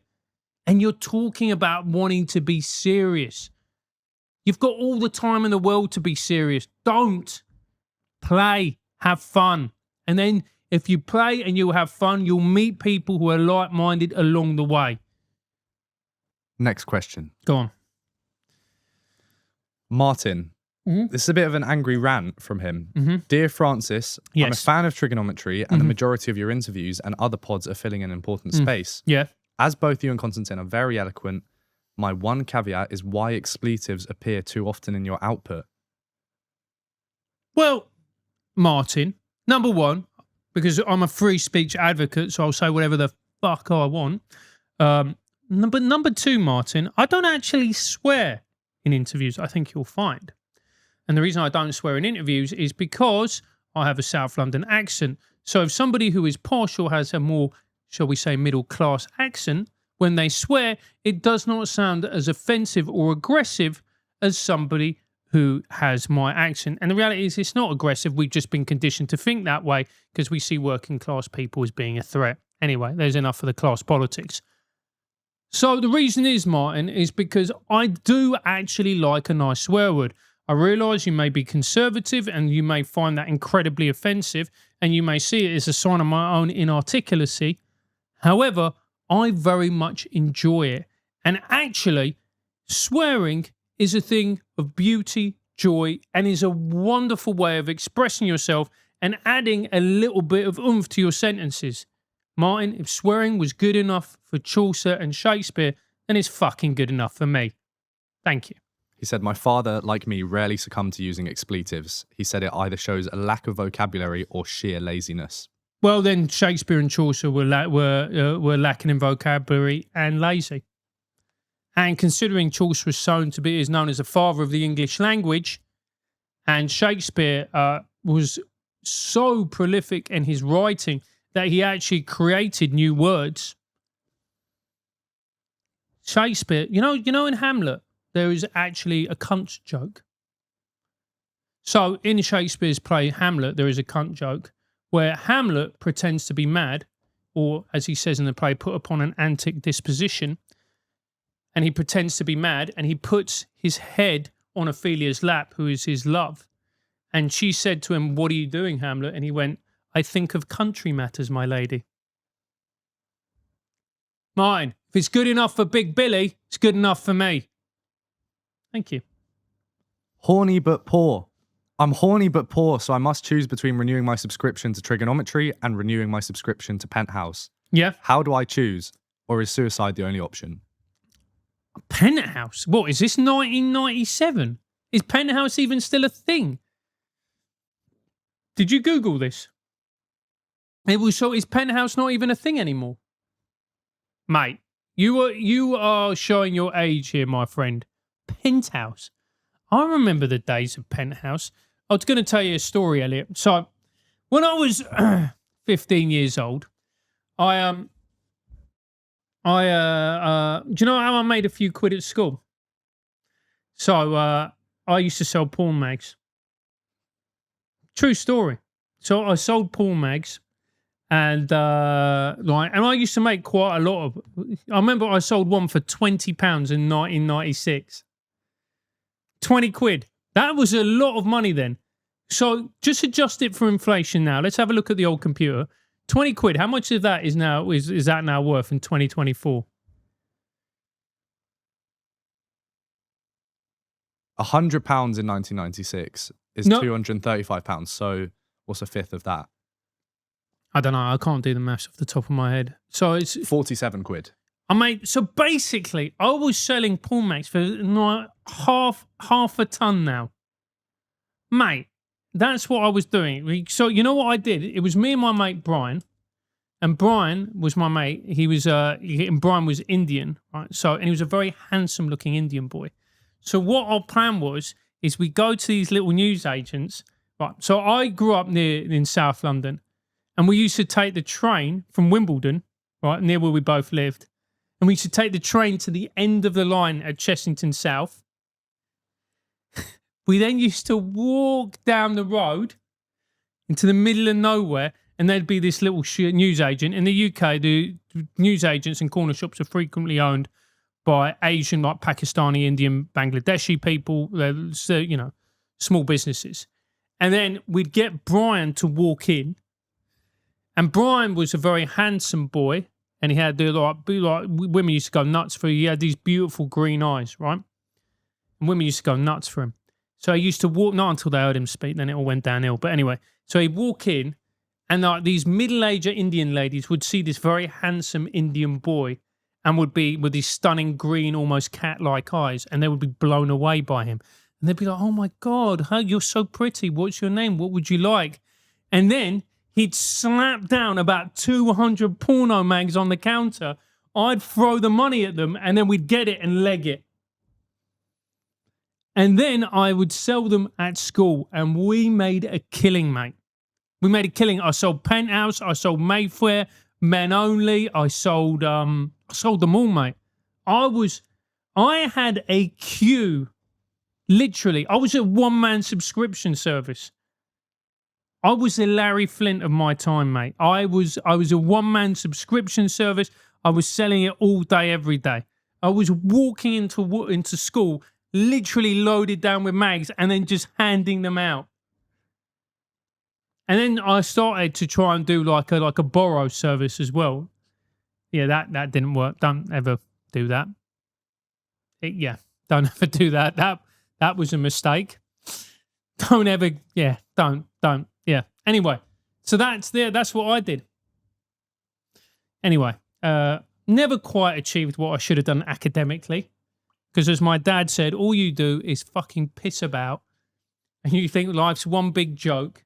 And you're talking about wanting to be serious. You've got all the time in the world to be serious. Don't. Play. Have fun. And then if you play and you'll have fun, you'll meet people who are like-minded along the way.
Next question.
Go on.
Martin. This is a bit of an angry rant from him. Dear Francis, I'm a fan of trigonometry and the majority of your interviews and other pods are filling an important space.
Yeah.
As both you and Constantine are very eloquent, my one caveat is why expletives appear too often in your output. Well,
Martin, number one, because I'm a free speech advocate, so I'll say whatever the fuck I want. Number two, Martin, I don't actually swear in interviews, I think you'll find. And the reason I don't swear in interviews is because I have a South London accent. So if somebody who is posh or has a more, shall we say, middle-class accent, when they swear, it does not sound as offensive or aggressive as somebody who has my accent. And the reality is it's not aggressive. We've just been conditioned to think that way because we see working-class people as being a threat. Anyway, there's enough for the class politics. So the reason is, Martin, is because I do actually like a nice swear word. I realise you may be conservative and you may find that incredibly offensive and you may see it as a sign of my own inarticulacy. However, I very much enjoy it. And actually, swearing is a thing of beauty, joy, and is a wonderful way of expressing yourself and adding a little bit of oomph to your sentences. Martin, if swearing was good enough for Chaucer and Shakespeare, then it's fucking good enough for me. Thank you.
He said, my father, like me, rarely succumbed to using expletives. He said it either shows a lack of vocabulary or sheer laziness.
Well, then Shakespeare and Chaucer were lacking in vocabulary and lazy. And considering Chaucer is known as the father of the English language, and Shakespeare was so prolific in his writing that he actually created new words. Shakespeare, you know in Hamlet, there is actually a cunt joke. So in Shakespeare's play Hamlet, there is a cunt joke where Hamlet pretends to be mad, or as he says in the play, put upon an antic disposition, and he pretends to be mad, and he puts his head on Ophelia's lap, who is his love. And she said to him, "What are you doing, Hamlet?" And he went, "I think of country matters, my lady." Martin, if it's good enough for Big Billy, it's good enough for me. Thank you.
Horny but poor. I'm horny but poor, so I must choose between renewing my subscription to Trigonometry and renewing my subscription to Penthouse.
Yeah.
How do I choose? Or is suicide the only option?
Penthouse? What, is this 1997? Is Penthouse even still a thing? Did you Google this? So is Penthouse not even a thing anymore? Mate, you are showing your age here, my friend. Penthouse. I remember the days of Penthouse. I was going to tell you a story, Elliot. So, when I was 15 years old, do you know how I made a few quid at school? So, I used to sell porn mags. True story. So, I sold porn mags, and I used to make quite a lot of. I remember I sold one for £20 in 1996. 20 quid. That was a lot of money then. So just adjust it for inflation now. Let's have a look at the old computer. 20 quid. How much of that is that now worth in 2024?
£100 in 1996 is £235. So what's a fifth of that?
I don't know. I can't do the maths off the top of my head. So it's
47 quid.
So basically, I was selling porn mags for half a ton now. Mate, that's what I was doing. So you know what I did? It was me and my mate Brian, And Brian was my mate. And Brian was Indian, right? So, and he was a very handsome looking Indian boy. So what our plan was is we go to these little newsagents, right? So I grew up in South London, and we used to take the train from Wimbledon, right, near where we both lived, and we used to take the train to the end of the line at Chessington South. We then used to walk down the road into the middle of nowhere, and there'd be this little newsagent. In the UK, the newsagents and corner shops are frequently owned by Asian, like Pakistani, Indian, Bangladeshi people, small businesses. And then we'd get Brian to walk in, and Brian was a very handsome boy, and he had women used to go nuts for him. He had these beautiful green eyes, right? And women used to go nuts for him. So he used to walk, not until they heard him speak, then it all went downhill. But anyway, so he'd walk in, and these middle-aged Indian ladies would see this very handsome Indian boy and would be with these stunning green, almost cat-like eyes, and they would be blown away by him. And they'd be like, oh my God, you're so pretty. What's your name? What would you like? And then he'd slap down about 200 porno mags on the counter. I'd throw the money at them, and then we'd get it and leg it. And then I would sell them at school, and we made a killing, mate. We made a killing. I sold Penthouse, I sold Mayfair, Men Only, I sold them all, mate. I had a queue, literally. I was a one-man subscription service. I was the Larry Flint of my time, mate. I was a one-man subscription service. I was selling it all day, every day. I was walking into school, literally loaded down with mags, and then just handing them out. And then I started to try and do like a borrow service as well. Yeah, that didn't work. Don't ever do that. Don't ever do that. That was a mistake. Don't ever. Yeah, don't. Yeah. Anyway, so that's what I did. Anyway, never quite achieved what I should have done academically, because as my dad said, all you do is fucking piss about, and you think life's one big joke.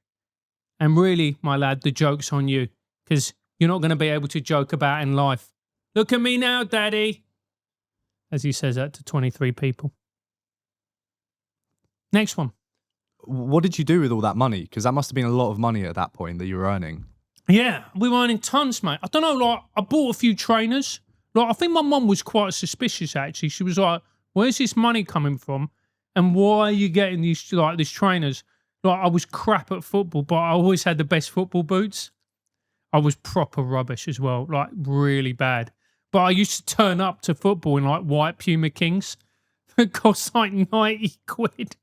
And really, my lad, the joke's on you, because you're not going to be able to joke about in life. Look at me now, Daddy. As he says that to 23 people. Next one.
What did you do with all that money? Because that must have been a lot of money at that point that you were earning.
Yeah, we were earning tons, mate. I don't know, I bought a few trainers. I think my mum was quite suspicious, actually. She was like, where's this money coming from? And why are you getting these trainers? I was crap at football, but I always had the best football boots. I was proper rubbish as well, really bad. But I used to turn up to football in white Puma Kings that cost 90 quid.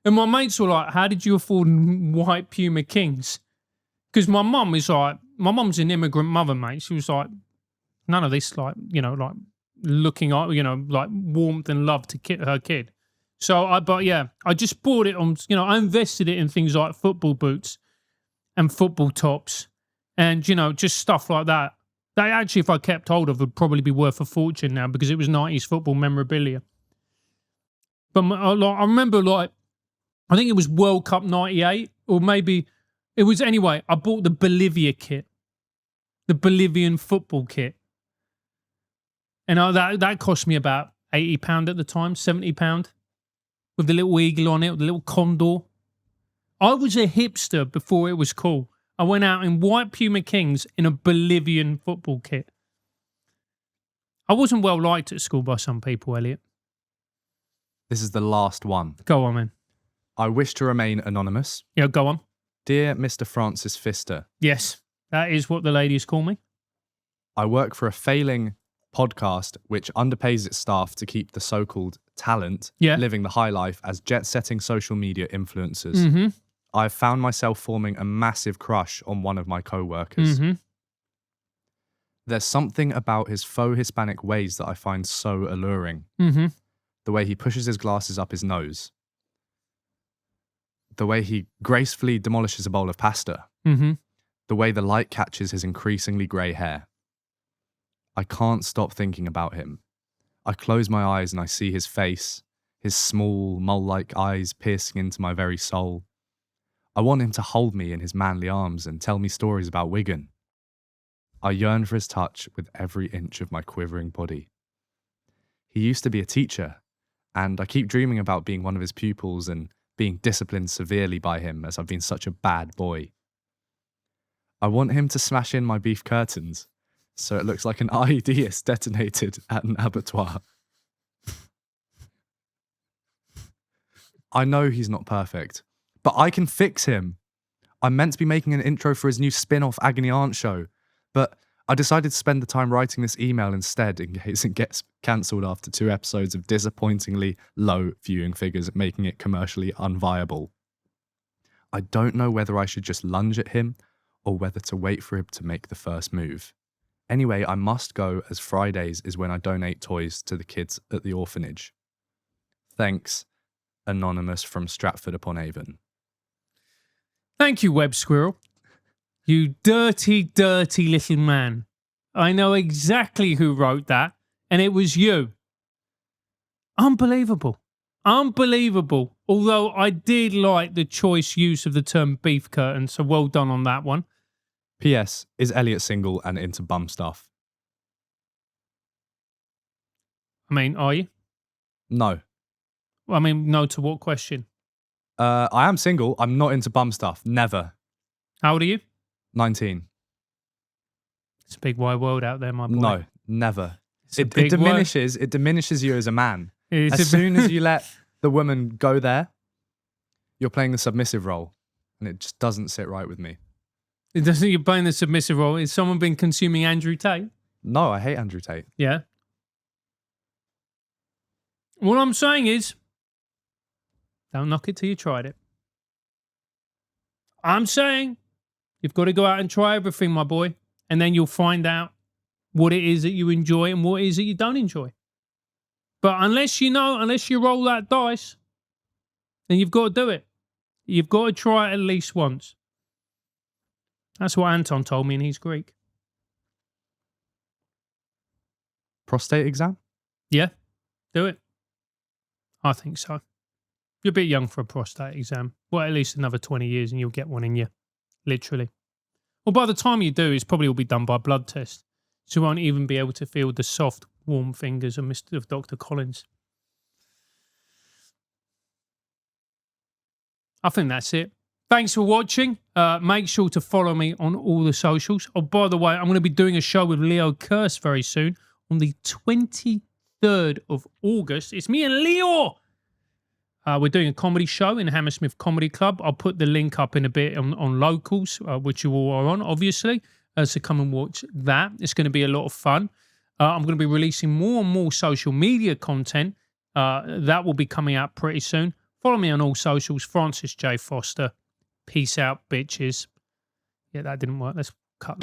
And my mates were like, how did you afford white Puma Kings? Because my mum's an immigrant mother, mate. She was like, none of this, looking at, warmth and love to her kid. So I just bought it on, I invested it in things like football boots and football tops and, just stuff like that. They actually, if I kept hold of, would probably be worth a fortune now because it was 90s football memorabilia. But I remember, I think it was World Cup 98, or maybe it was, anyway, I bought the Bolivia kit, the Bolivian football kit. And that cost me about £80 at the time, £70. With the little eagle on it, with the little condor. I was a hipster before it was cool. I went out in white Puma Kings in a Bolivian football kit. I wasn't well liked at school by some people, Elliot.
This is the last one.
Go on, man.
I wish to remain anonymous.
Yeah, go on.
Dear Mr. Francis Pfister.
Yes, that is what the ladies call me.
I work for a failing podcast which underpays its staff to keep the so-called talent living the high life as jet-setting social media influencers.
Mm-hmm.
I've found myself forming a massive crush on one of my co-workers.
Mm-hmm.
There's something about his faux Hispanic ways that I find so alluring.
Mm-hmm.
The way he pushes his glasses up his nose. The way he gracefully demolishes a bowl of pasta.
Mm-hmm.
The way the light catches his increasingly grey hair. I can't stop thinking about him. I close my eyes and I see his face, his small, mole-like eyes piercing into my very soul. I want him to hold me in his manly arms and tell me stories about Wigan. I yearn for his touch with every inch of my quivering body. He used to be a teacher, and I keep dreaming about being one of his pupils and being disciplined severely by him as I've been such a bad boy. I want him to smash in my beef curtains so it looks like an IED is detonated at an abattoir. I know he's not perfect, but I can fix him. I'm meant to be making an intro for his new spin-off Agony Aunt show, but I decided to spend the time writing this email instead in case it gets cancelled after 2 episodes of disappointingly low viewing figures, making it commercially unviable. I don't know whether I should just lunge at him or whether to wait for him to make the first move. Anyway, I must go as Fridays is when I donate toys to the kids at the orphanage. Thanks, Anonymous from Stratford-upon-Avon.
Thank you, Web Squirrel. You dirty, dirty little man. I know exactly who wrote that, and it was you. Unbelievable. Unbelievable. Although I did like the choice use of the term beef curtain, so well done on that one.
P.S. Is Elliot single and into bum stuff?
I mean, are you?
No.
I mean, no to what question?
I am single. I'm not into bum stuff. Never.
How old are you?
19.
It's a big wide world out there, my boy.
No, never. It
big
diminishes you as a man. As soon as you let the woman go there, you're playing the submissive role, and it just doesn't sit right with me.
It doesn't. You're playing the submissive role. Has someone been consuming Andrew Tate?
No, I hate Andrew Tate.
Yeah. What I'm saying is, don't knock it till you tried it. I'm saying you've got to go out and try everything, my boy, and then you'll find out what it is that you enjoy and what it is that you don't enjoy. But unless you roll that dice, then you've got to do it. You've got to try it at least once. That's what Anton told me, and he's Greek.
Prostate exam?
Yeah, do it. I think so. You're a bit young for a prostate exam. Well, at least another 20 years and you'll get one in you. Literally. Well, by the time you do, it's probably will be done by blood test. So you won't even be able to feel the soft, warm fingers of Dr. Collins. I think that's it. Thanks for watching. Make sure to follow me on all the socials. Oh, by the way, I'm going to be doing a show with Leo Kirst very soon on the 23rd of August. It's me and Leo. We're doing a comedy show in Hammersmith Comedy Club. I'll put the link up in a bit on Locals, which you all are on, obviously. So come and watch that. It's going to be a lot of fun. I'm going to be releasing more and more social media content. That will be coming out pretty soon. Follow me on all socials, Francis J. Foster. Peace out, bitches. Yeah, that didn't work. Let's cut.